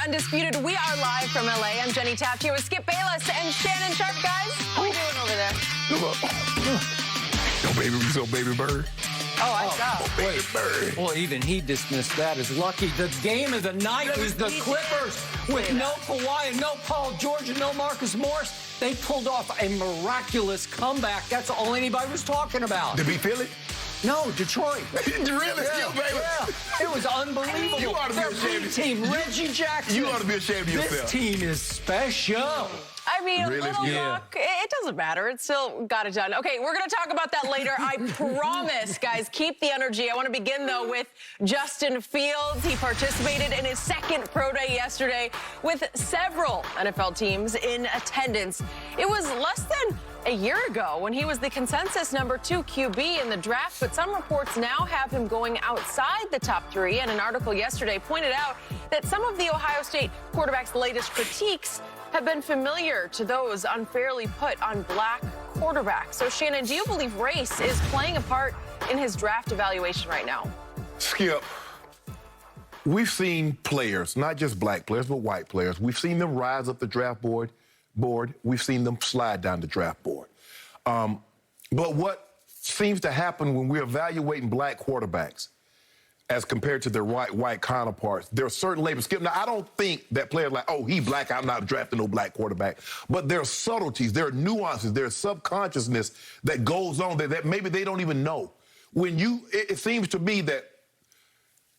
Undisputed. We are live from LA. I'm Jenny Taft here with Skip Bayless and Shannon Sharp, guys. How are we doing over there? Yo, baby bird. Oh, I saw. Baby bird. Well, even he dismissed that as lucky. The game of the night was the Clippers with no Kawhi and no Paul George and no Marcus Morris. They pulled off a miraculous comeback. That's all anybody was talking about. Did we feel it? No, Detroit. Really? Yeah, yeah. It was unbelievable. You ought to be Their ashamed. big team, Reggie Jackson. You ought to be ashamed of yourself. This team is special. I mean, Really? a little Yeah. luck. It doesn't matter. It still got it done. Okay, we're going to talk about that later. I promise, guys. Keep the energy. I want to begin, though, with Justin Fields. He participated in his second pro day yesterday with several NFL teams in attendance. It was less than a year ago when he was the consensus #2 QB in the draft, but some reports now have him going outside the top 3. And an article yesterday pointed out that some of the Ohio State quarterback's latest critiques have been familiar to those unfairly put on black quarterbacks. So, Shannon, do you believe race is playing a part in his draft evaluation right now? Skip, we've seen players, not just black players, but white players. We've seen them rise up the draft board. We've seen them slide down the draft board. But what seems to happen when we're evaluating black quarterbacks as compared to their white counterparts, there are certain labels. Skip, now, I don't think that players like, oh, he black, I'm not drafting no black quarterback. But there are subtleties, there are nuances, there's subconsciousness that goes on that maybe they don't even know. It seems to me that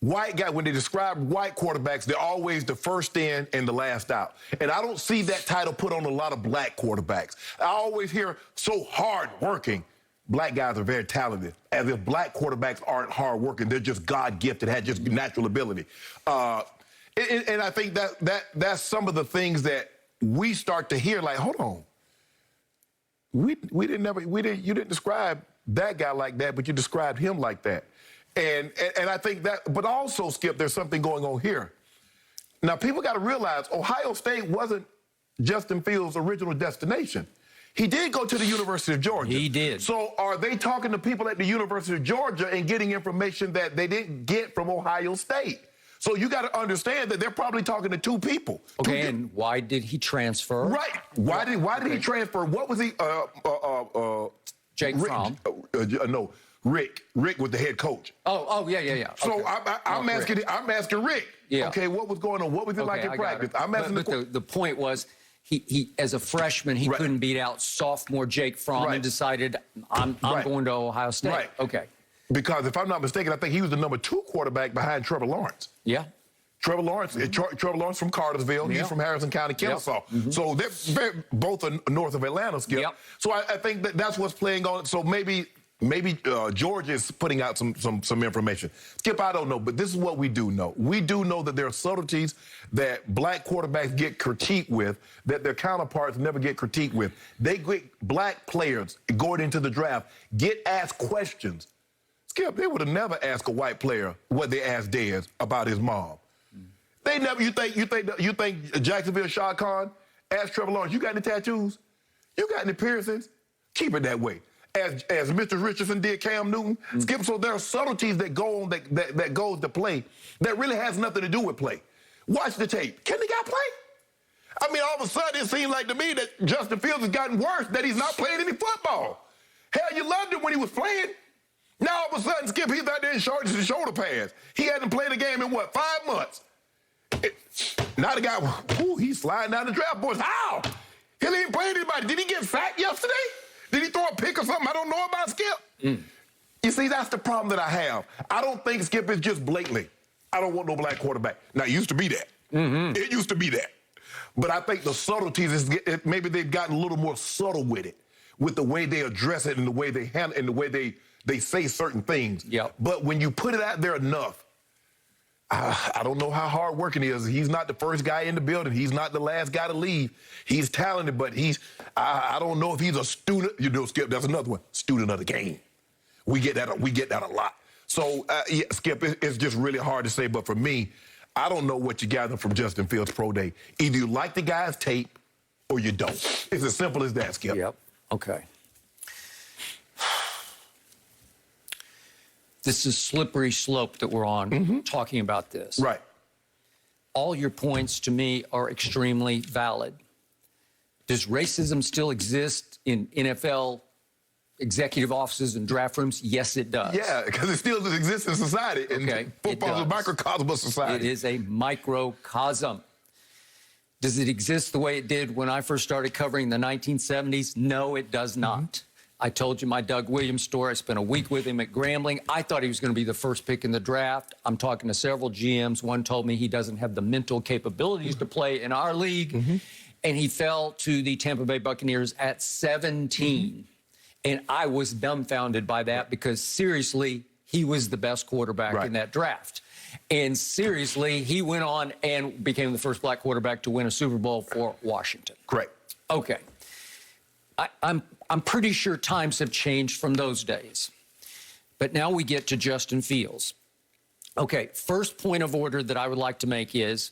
white guy, when they describe white quarterbacks, they're always the first in and the last out. And I don't see that title put on a lot of black quarterbacks. I always hear so hard-working. Black guys are very talented, as if black quarterbacks aren't hard-working. They're just God-gifted, had just natural ability. And I think that's some of the things that we start to hear, like, hold on. You didn't describe that guy like that, but you described him like that. And I think that, but also, Skip, there's something going on here. Now, people got to realize Ohio State wasn't Justin Fields' original destination. He did go to the University of Georgia. He did. So are they talking to people at the University of Georgia and getting information that they didn't get from Ohio State? So you got to understand that they're probably talking to two people. Okay, and why did he transfer? Right. Why did he transfer? What was he? Jake Fromm. No. Rick was the head coach. Oh, yeah. So okay. I'm asking Rick. Yeah. Okay, what was going on? What was it like in practice? I'm asking the point was, he as a freshman, he couldn't beat out sophomore Jake Fromm and decided, I'm going to Ohio State. Right. Okay. Because if I'm not mistaken, I think he was the #2 quarterback behind Trevor Lawrence. Yeah. Trevor Lawrence from Cartersville. He's from Harrison County, Kennesaw. So they're both north of Atlanta, Skip. Yep. So I think that's what's playing on. So maybe Georgia is putting out some information. Skip, I don't know, but this is what we do know. We do know that there are subtleties that black quarterbacks get critiqued with that their counterparts never get critiqued with. Black players going into the draft get asked questions. Skip, they would have never asked a white player what they asked Dez about his mom. They never. You think Jacksonville Shah Khan asked Trevor Lawrence, "You got any tattoos? You got any piercings? Keep it that way." As Mr. Richardson did Cam Newton. Skip, so there are subtleties that go on that goes to play that really has nothing to do with play. Watch the tape. Can the guy play? I mean, all of a sudden it seems like to me that Justin Fields has gotten worse, that he's not playing any football. Hell, you loved him when he was playing. Now all of a sudden, Skip, he's out there in shoulder pads. He hasn't played a game in 5 months. Now the guy, he's sliding down the draft boards. How? He ain't playing anybody. Did he get sacked yesterday? Did he throw a pick or something I don't know about, Skip? You see, that's the problem that I have. I don't think, Skip, is just blatantly, I don't want no black quarterback. Now, it used to be that. It used to be that. But I think the subtleties, maybe they've gotten a little more subtle with it, with the way they address it and the way they handle it and the way they say certain things. Yep. But when you put it out there enough, I don't know how hard working he is. He's not the first guy in the building. He's not the last guy to leave. He's talented, but I don't know if he's a student. You know, Skip, that's another one. Student of the game. We get that a lot. So, yeah, Skip, it's just really hard to say. But for me, I don't know what you gather from Justin Fields' pro day. Either you like the guy's tape or you don't. It's as simple as that, Skip. Yep. Okay. This is slippery slope that we're on talking about this. Right. all your points to me are extremely valid. Does racism still exist in NFL executive offices and draft rooms? Yes, it does. Yeah, because it still exists in society. Okay, And football is a microcosm of society. It is a microcosm. Does it exist the way it did when I first started covering the 1970s? No, it does not. I told you my Doug Williams story. I spent a week with him at Grambling. I thought he was going to be the first pick in the draft. I'm talking to several GMs. One told me he doesn't have the mental capabilities to play in our league. And he fell to the Tampa Bay Buccaneers at 17. And I was dumbfounded by that because, seriously, he was the best quarterback in that draft. And seriously, he went on and became the first black quarterback to win a Super Bowl for Washington. Correct. Okay. I'm pretty sure times have changed from those days. But now we get to Justin Fields. Okay, first point of order that I would like to make is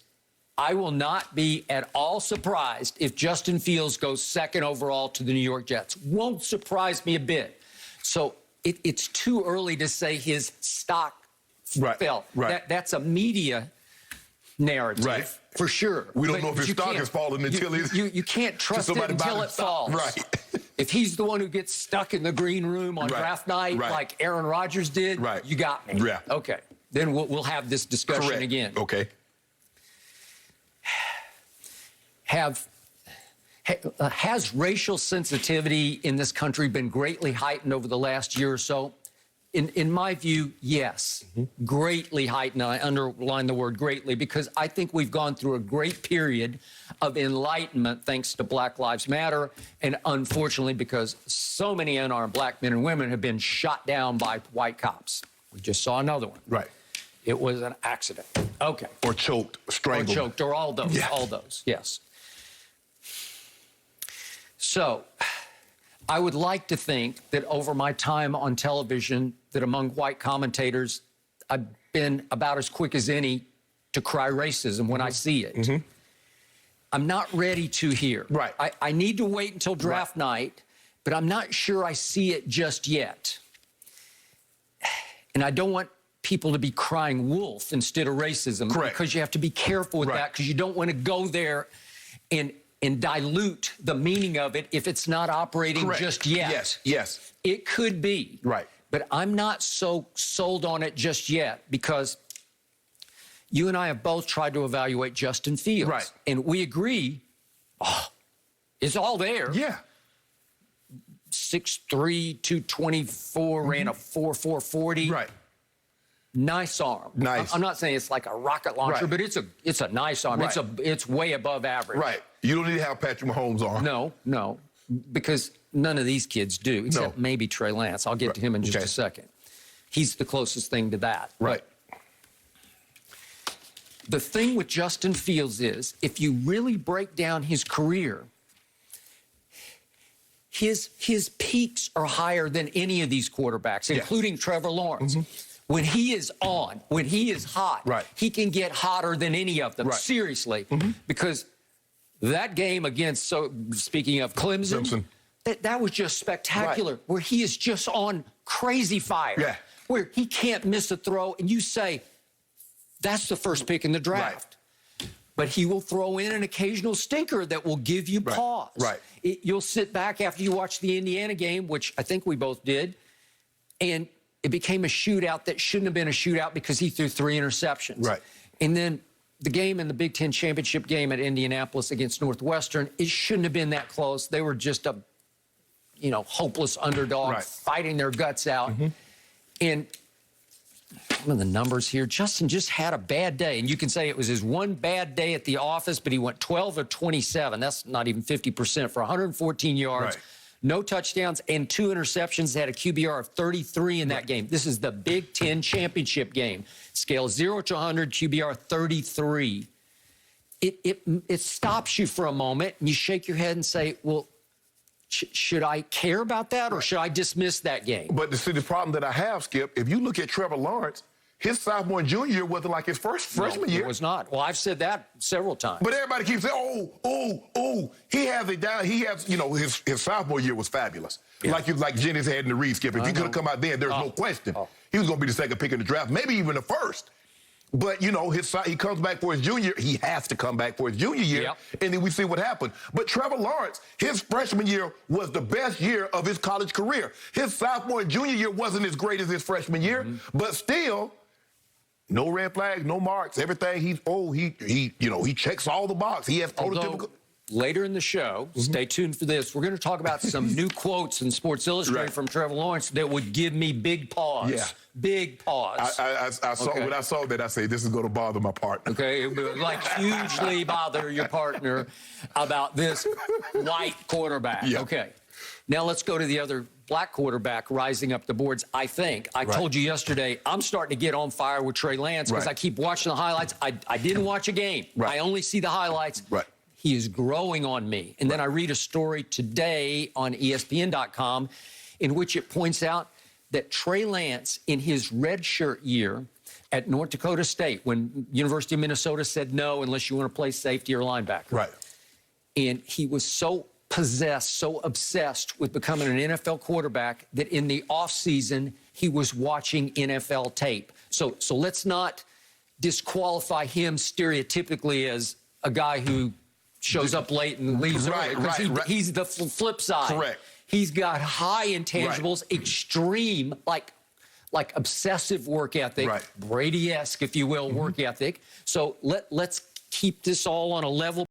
I will not be at all surprised if Justin Fields goes second overall to the New York Jets. Won't surprise me a bit. So it's too early to say his stock fell. That's a media narrative, for sure. We don't know if his stock has fallen until you can't trust it until it falls. If he's the one who gets stuck in the green room on draft night like Aaron Rodgers did, you got me. Okay, then we'll have this discussion again. Okay. Has racial sensitivity in this country been greatly heightened over the last year or so? In my view, yes, greatly heightened. I underline the word greatly because I think we've gone through a great period of enlightenment thanks to Black Lives Matter, and unfortunately because so many unarmed black men and women have been shot down by white cops. We just saw another one. It was an accident. Okay. Or choked, strangled. Or choked, or all those, yes. So I would like to think that over my time on television, that among white commentators, I've been about as quick as any to cry racism when I see it. I'm not ready to here. I need to wait until draft night, but I'm not sure I see it just yet. And I don't want people to be crying wolf instead of racism because you have to be careful with that because you don't want to go there and dilute the meaning of it if it's not operating just yet. Yes. It could be. But I'm not so sold on it just yet because you and I have both tried to evaluate Justin Fields. And we agree, it's all there. 6'3", 224, ran a 4.40. Nice arm. I'm not saying it's like a rocket launcher, but it's a nice arm. It's way above average. You don't need to have Patrick Mahomes' arm. No, because none of these kids do, except maybe Trey Lance. I'll get to him in just a second. He's the closest thing to that. The thing with Justin Fields is, if you really break down his career, his peaks are higher than any of these quarterbacks, including Trevor Lawrence. When he is on, when he is hot, he can get hotter than any of them, seriously, because that game against, speaking of Clemson, that was just spectacular, where he is just on crazy fire, where he can't miss a throw, and you say, that's the first pick in the draft. But he will throw in an occasional stinker that will give you pause. You'll sit back after you watch the Indiana game, which I think we both did, and it became a shootout that shouldn't have been a shootout because he threw 3 interceptions. And then the game in the Big Ten championship game at Indianapolis against Northwestern, it shouldn't have been that close. They were just a, hopeless underdog fighting their guts out. And some of the numbers here, Justin just had a bad day. And you can say it was his one bad day at the office, but he went 12 of 27. That's not even 50% for 114 yards. No touchdowns and 2 interceptions. They had a QBR of 33 in that game. This is the Big Ten championship game. Scale 0 to 100, QBR 33. It stops you for a moment, and you shake your head and say, well, should I care about that, or should I dismiss that game? But the problem that I have, Skip, if you look at Trevor Lawrence, his sophomore and junior year wasn't like his freshman year. It was not. Well, I've said that several times. But everybody keeps saying, he has it down. He has, his sophomore year was fabulous. Like Jennings had in the Reed, Skip. If he could have come out then, there's no question. He was going to be the second pick in the draft, maybe even the first. But, you know, he comes back for his junior. He has to come back for his junior year. Yep. And then we see what happened. But Trevor Lawrence, his freshman year was the best year of his college career. His sophomore and junior year wasn't as great as his freshman year. But still, no red flags, no marks. Everything he checks all the boxes. He has prototypical. Later in the show, stay tuned for this. We're going to talk about some new quotes in Sports Illustrated from Trevor Lawrence that would give me big pause. Yeah. Big pause. I saw when I saw that, I say this is going to bother my partner. Okay, it would like hugely bother your partner about this white quarterback. Yeah. Okay, now let's go to the other black quarterback rising up the boards. I told you yesterday, I'm starting to get on fire with Trey Lance because I keep watching the highlights. I didn't watch a game. I only see the highlights. He is growing on me. And then I read a story today on ESPN.com in which it points out that Trey Lance, in his redshirt year at North Dakota State, when University of Minnesota said no unless you want to play safety or linebacker. And he was so possessed, so obsessed with becoming an NFL quarterback that in the offseason, he was watching NFL tape. So let's not disqualify him stereotypically as a guy who shows up late and leaves early. He's the flip side. He's got high intangibles, extreme, like obsessive work ethic, Brady-esque, if you will, work ethic. So let's keep this all on a level.